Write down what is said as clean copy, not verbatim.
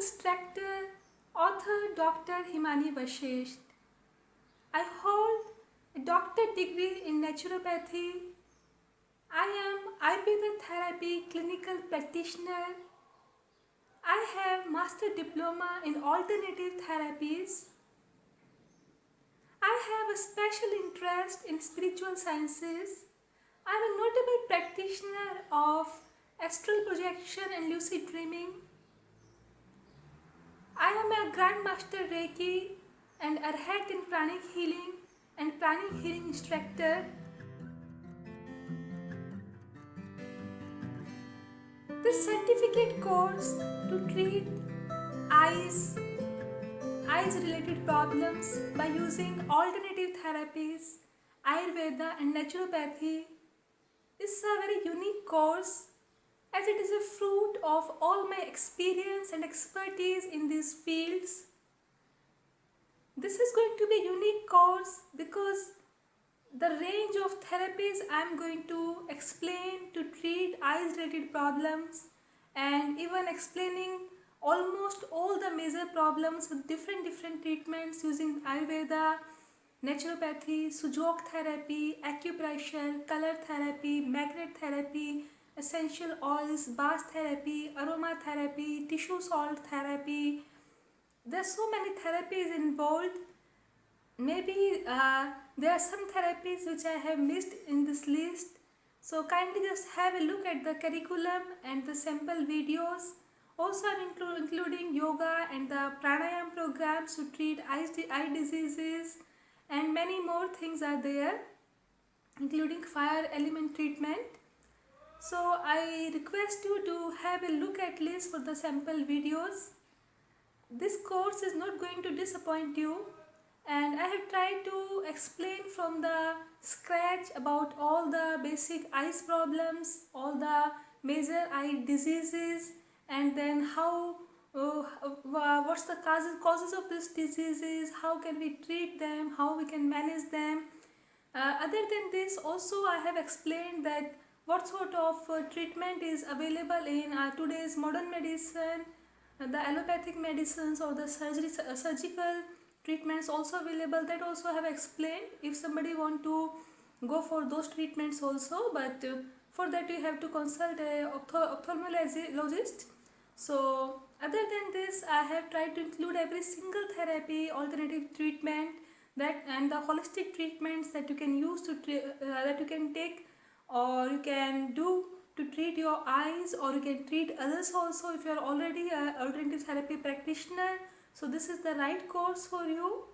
instructor, author Dr. Himani Vashisht. I hold a doctorate degree in naturopathy. I am Ayurveda therapy clinical practitioner. I have master diploma in alternative therapies. I have a special interest in spiritual sciences. I am a notable practitioner of astral projection and lucid dreaming. I am a Grandmaster Reiki and Arhat in Pranic Healing and Pranic Healing instructor. This certificate course to treat eyes related problems by using alternative therapies, Ayurveda and naturopathy is a very unique course as it is a fruit of all my experience and expertise in these fields. This is going to be a unique course because the range of therapies I am going to explain to treat eyes related problems and even explaining almost all the major problems with different treatments using Ayurveda, naturopathy, Sujok therapy, acupressure, color therapy, magnet therapy, essential oils, bath therapy, aromatherapy, tissue salt therapy. There are so many therapies involved. Maybe there are some therapies which I have missed in this list. So kindly just have a look at the curriculum and the sample videos. Also I am including yoga and the pranayam programs to treat eye diseases, and many more things are there, including fire element treatment. So I request you to have a look at least for the sample videos. This course is not going to disappoint you, and I have tried to explain from the scratch about all the basic eyes problems, all the major eye diseases, and then how what's the causes of these diseases, how can we treat them, how we can manage them. Other than this, also I have explained that what sort of treatment is available in today's modern medicine, the allopathic medicines or the surgical treatments also available. That also I have explained if somebody want to go for those treatments also, but for that you have to consult a ophthalmologist. So other than this, I have tried to include every single therapy, alternative treatment, that and the holistic treatments that you can use to that you can take or you can do to treat your eyes, or you can treat others also if you are already an alternative therapy practitioner. So this is the right course for you.